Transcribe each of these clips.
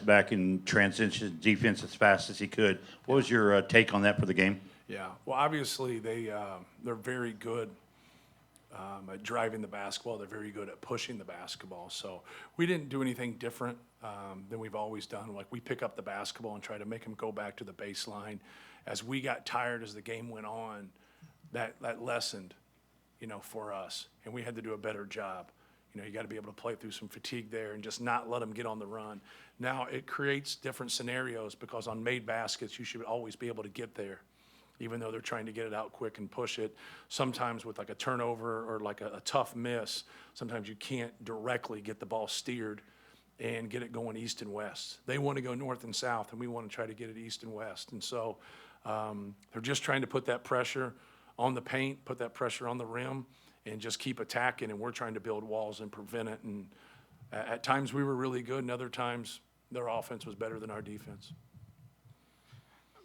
back in transition defense as fast as he could. What was your take on that for the game? Yeah. Well, obviously they're very good at driving the basketball. They're very good at pushing the basketball. So we didn't do anything different than we've always done. Like we pick up the basketball and try to make them go back to the baseline. As we got tired as the game went on, that lessened, for us, and we had to do a better job. You got to be able to play through some fatigue there and just not let them get on the run. Now it creates different scenarios because on made baskets you should always be able to get there, even though they're trying to get it out quick and push it. Sometimes with like a turnover or like a tough miss, sometimes you can't directly get the ball steered and get it going east and west. They want to go north and south, and we want to try to get it east and west. And so they're just trying to put that pressure on the paint, put that pressure on the rim, and just keep attacking. And we're trying to build walls and prevent it. And at times we were really good, and other times their offense was better than our defense.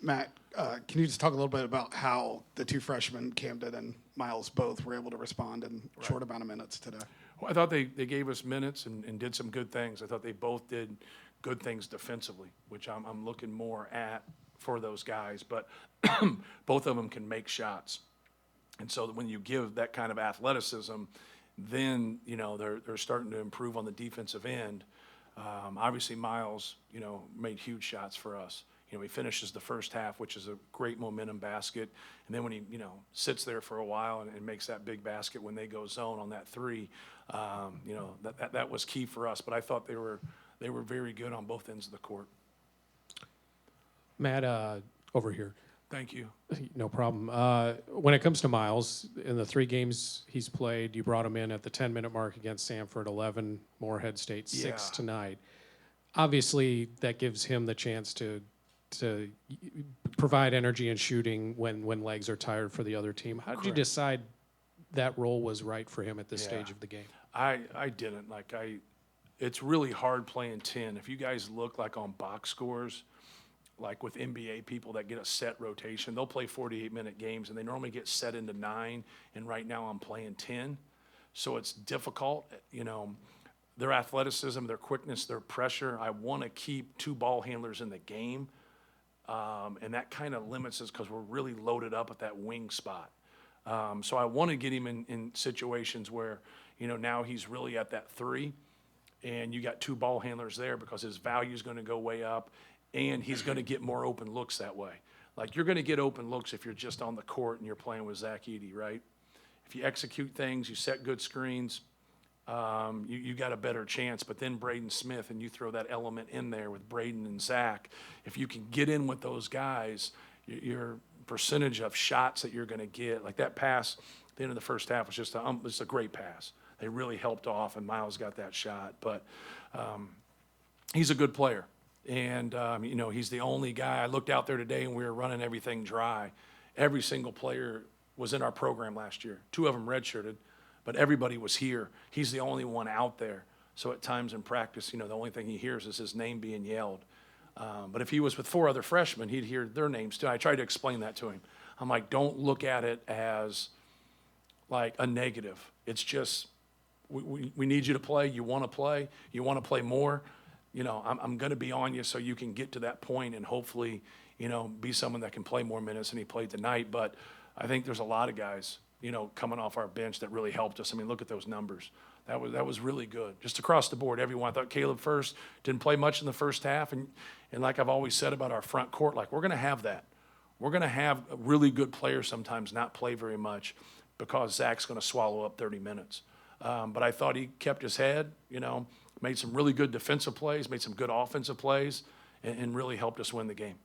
Matt, can you just talk a little bit about how the two freshmen, Camden and Miles, both were able to respond in a short amount of minutes today? Well, I thought they gave us minutes and did some good things. I thought they both did good things defensively, which I'm looking more at for those guys. But both of them can make shots. And so when you give that kind of athleticism, then, they're starting to improve on the defensive end. Obviously, Miles, made huge shots for us. He finishes the first half, which is a great momentum basket. And then when he, sits there for a while and makes that big basket when they go zone on that three, that was key for us. But I thought they were very good on both ends of the court. Matt, over here. Thank you. No problem. When it comes to Miles, in the 3 games he's played, you brought him in at the 10-minute mark against Samford, 11, Morehead State, 6 Yeah. tonight. Obviously, that gives him the chance to provide energy and shooting when legs are tired for the other team. How did you decide that role was right for him at this stage of the game? I didn't. It's really hard playing 10. If you guys look like on box scores, like with NBA people that get a set rotation, they'll play 48-minute games, and they normally get set into 9, and right now I'm playing 10. So it's difficult, their athleticism, their quickness, their pressure. I want to keep 2 ball handlers in the game, and that kind of limits us because we're really loaded up at that wing spot. So I want to get him in situations where, now he's really at that 3, and you got 2 ball handlers there because his value is going to go way up, and he's going to get more open looks that way. Like, you're going to get open looks if you're just on the court and you're playing with Zach Edey, right? If you execute things, you set good screens, you got a better chance. But then Braden Smith, and you throw that element in there with Braden and Zach, if you can get in with those guys, your percentage of shots that you're going to get, like that pass at the end of the first half was just a great pass. They really helped off, and Miles got that shot. But he's a good player. And, he's the only guy. I looked out there today, and we were running everything dry. Every single player was in our program last year. 2 of them redshirted, but everybody was here. He's the only one out there. So at times in practice, the only thing he hears is his name being yelled. But if he was with 4 other freshmen, he'd hear their names too. I tried to explain that to him. I'm like, don't look at it as like a negative. It's just we need you to play. You want to play. You want to play more. I'm going to be on you so you can get to that point and hopefully, be someone that can play more minutes than he played tonight. But I think there's a lot of guys, coming off our bench that really helped us. I mean, look at those numbers. That was really good. Just across the board, everyone. I thought Caleb first didn't play much in the first half. And like I've always said about our front court, like we're going to have that. We're going to have really good players sometimes not play very much because Zach's going to swallow up 30 minutes. But I thought he kept his head, made some really good defensive plays, made some good offensive plays, and really helped us win the game.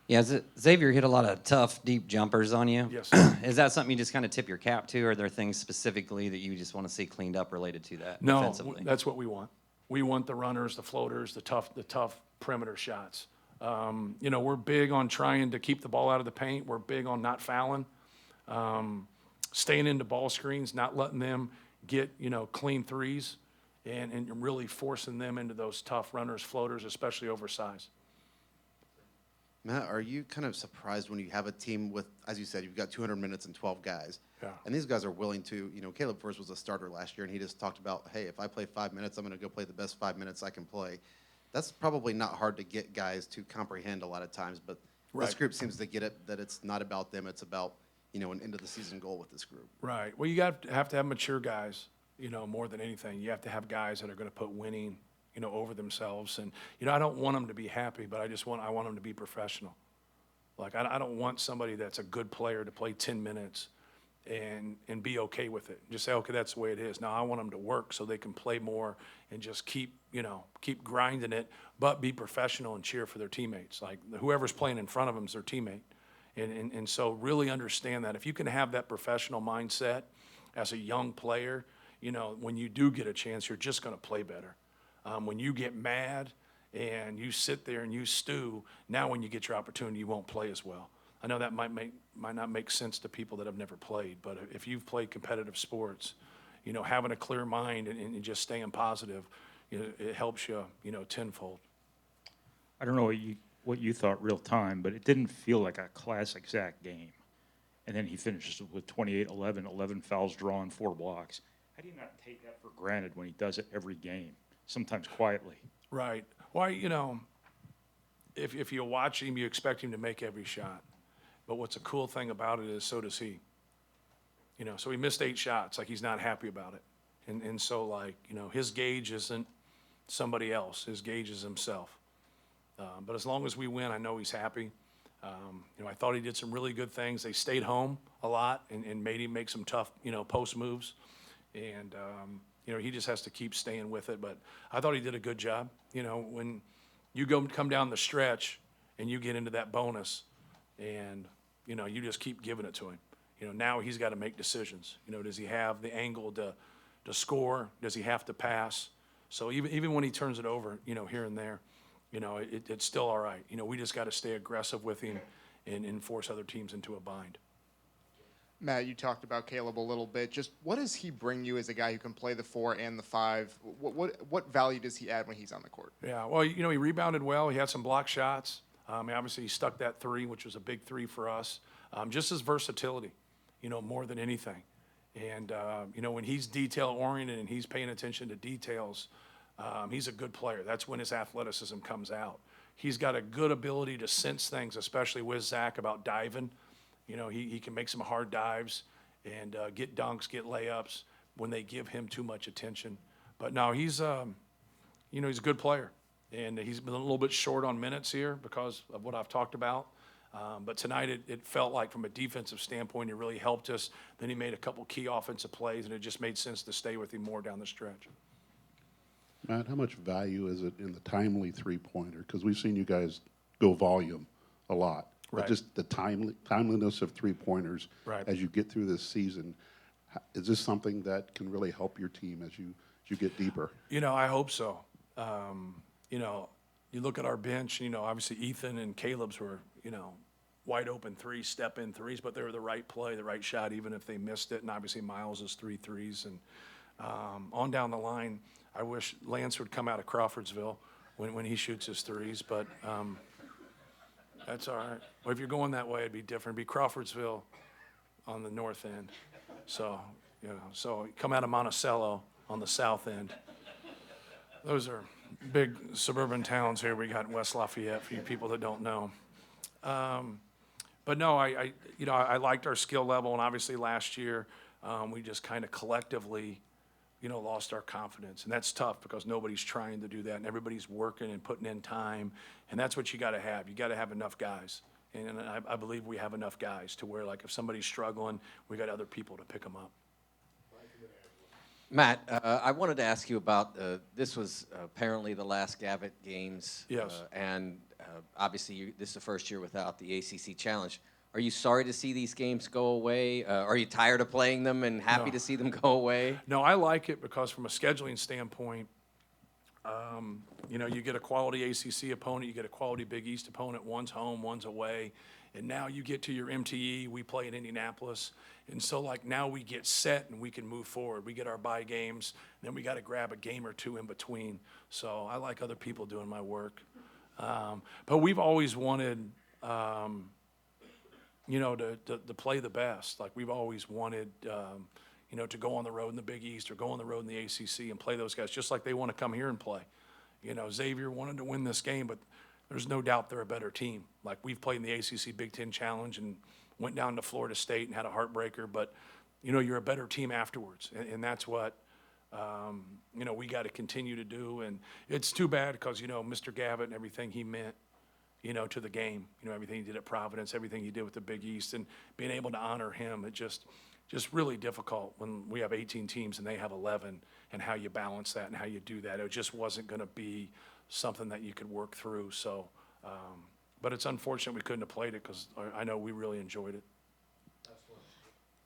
Yeah, Xaiver hit a lot of tough, deep jumpers on you. Yes. Is that something you just kind of tip your cap to, or are there things specifically that you just want to see cleaned up related to that No, defensively? that's what we want. We want the runners, the floaters, the tough perimeter shots. We're big on trying to keep the ball out of the paint. We're big on not fouling, staying into ball screens, not letting them get, clean threes, and really forcing them into those tough runners, floaters, especially oversized. Matt, are you kind of surprised when you have a team with, as you said, you've got 200 minutes and 12 guys, Yeah. and these guys are willing to, Caleb first was a starter last year, and he just talked about, hey, if I play 5 minutes, I'm going to go play the best 5 minutes I can play. That's probably not hard to get guys to comprehend a lot of times, but this Right. group seems to get it, that it's not about them, it's about, an end of the season goal with this group. Right. Well, you have to have mature guys, more than anything. You have to have guys that are going to put winning, over themselves. And, I don't want them to be happy, but I want them to be professional. Like, I don't want somebody that's a good player to play 10 minutes and be okay with it. Just say, okay, that's the way it is. Now I want them to work so they can play more and just keep grinding it, but be professional and cheer for their teammates. Like, whoever's playing in front of them is their teammate. And so really understand that. If you can have that professional mindset as a young player, when you do get a chance, you're just going to play better. When you get mad and you sit there and you stew, now when you get your opportunity, you won't play as well. I know that might not make sense to people that have never played, but if you've played competitive sports, having a clear mind and just staying positive, it helps you, tenfold. I don't know what you thought real time, but it didn't feel like a classic Zach game. And then he finishes with 28-11, 11 fouls drawn, 4 blocks. How do you not take that for granted when he does it every game, sometimes quietly? Right. Well, if you watch him, you expect him to make every shot. But what's a cool thing about it is so does he. So he missed 8 shots, like he's not happy about it. And so, like, his gauge isn't somebody else. His gauge is himself. But as long as we win, I know he's happy. I thought he did some really good things. They stayed home a lot and made him make some tough, post moves. And, he just has to keep staying with it. But I thought he did a good job. When you come down the stretch and you get into that bonus and, you just keep giving it to him. Now he's got to make decisions. Does he have the angle to score? Does he have to pass? So even when he turns it over, here and there, it's still all right. We just got to stay aggressive with him and force other teams into a bind. Matt, you talked about Caleb a little bit. Just what does he bring you as a guy who can play the 4 and the 5? What value does he add when he's on the court? Yeah, well, he rebounded well. He had some block shots. Obviously, he stuck that 3, which was a big 3 for us. Just his versatility, more than anything. And, when he's detail-oriented and he's paying attention to details, he's a good player. That's when his athleticism comes out. He's got a good ability to sense things, especially with Zach about diving. He can make some hard dives and get dunks, get layups when they give him too much attention. But no, he's a good player. And he's been a little bit short on minutes here because of what I've talked about. But tonight it felt like from a defensive standpoint, it really helped us. Then he made a couple key offensive plays, and it just made sense to stay with him more down the stretch. Matt, how much value is it in the timely three-pointer? Because we've seen you guys go volume a lot. Right. But just the timeliness of three-pointers Right. as you get through this season, is this something that can really help your team as you get deeper? I hope so. You look at our bench, obviously Ethan and Caleb's were, wide open step-in threes, but they were the right play, the right shot, even if they missed it. And obviously Miles is 3 threes. And on down the line, I wish Lance would come out of Crawfordsville when he shoots his threes, but that's all right. Well, if you're going that way, it'd be different. It'd be Crawfordsville on the north end. So, so come out of Monticello on the south end. Those are big suburban towns here we got in West Lafayette for you people that don't know. But no, I liked our skill level, and obviously last year we just kind of collectively, lost our confidence, and that's tough because nobody's trying to do that, and everybody's working and putting in time, and that's what you got to have. You got to have enough guys, and I believe we have enough guys to where, like, if somebody's struggling, we got other people to pick them up. Matt, I wanted to ask you about this was apparently the last Gavitt Games. Yes. And obviously, this is the first year without the ACC Challenge. Are you sorry to see these games go away? Are you tired of playing them and happy No. to see them go away? No, I like it because from a scheduling standpoint, you get a quality ACC opponent, you get a quality Big East opponent, one's home, one's away, and now you get to your MTE, we play in Indianapolis, and so like now we get set and we can move forward. We get our bye games, then we got to grab a game or two in between. So I like other people doing my work. But we've always wanted, to play the best. Like we've always wanted, to go on the road in the Big East or go on the road in the ACC and play those guys just like they want to come here and play. You know, Xaiver wanted to win this game, but there's no doubt they're a better team. Like, we've played in the ACC Big Ten Challenge and went down to Florida State and had a heartbreaker, but, you know, you're a better team afterwards. And that's what, you know, we got to continue to do. And it's too bad because, you know, Mr. Gavitt and everything he meant, you know, to the game, you know, everything he did at Providence, everything he did with the Big East, and being able to honor him, it just really difficult when we have 18 teams and they have 11, and how you balance that and how you do that. It just wasn't going to be something that you could work through. So, but it's unfortunate we couldn't have played it because I know we really enjoyed it.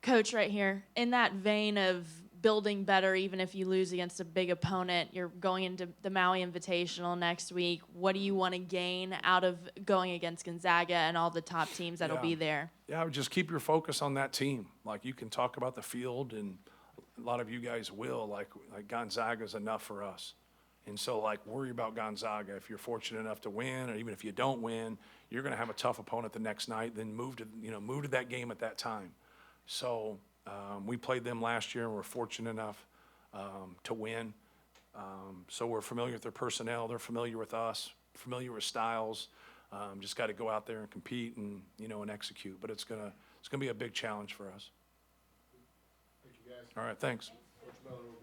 Coach, right here, in that vein of building better, even if you lose against a big opponent, you're going into the Maui Invitational next week. What do you want to gain out of going against Gonzaga and all the top teams that'll be there? Yeah, just keep your focus on that team. Like, you can talk about the field, and a lot of you guys will. Like Gonzaga's enough for us. And so, like, worry about Gonzaga. If you're fortunate enough to win, or even if you don't win, you're going to have a tough opponent the next night. Then move to that game at that time. So we played them last year, and we're fortunate enough to win. So we're familiar with their personnel. They're familiar with us, familiar with styles. Just got to go out there and compete and, you know, and execute. But it's gonna be a big challenge for us. Thank you, guys. All right, thanks. Coach Miller will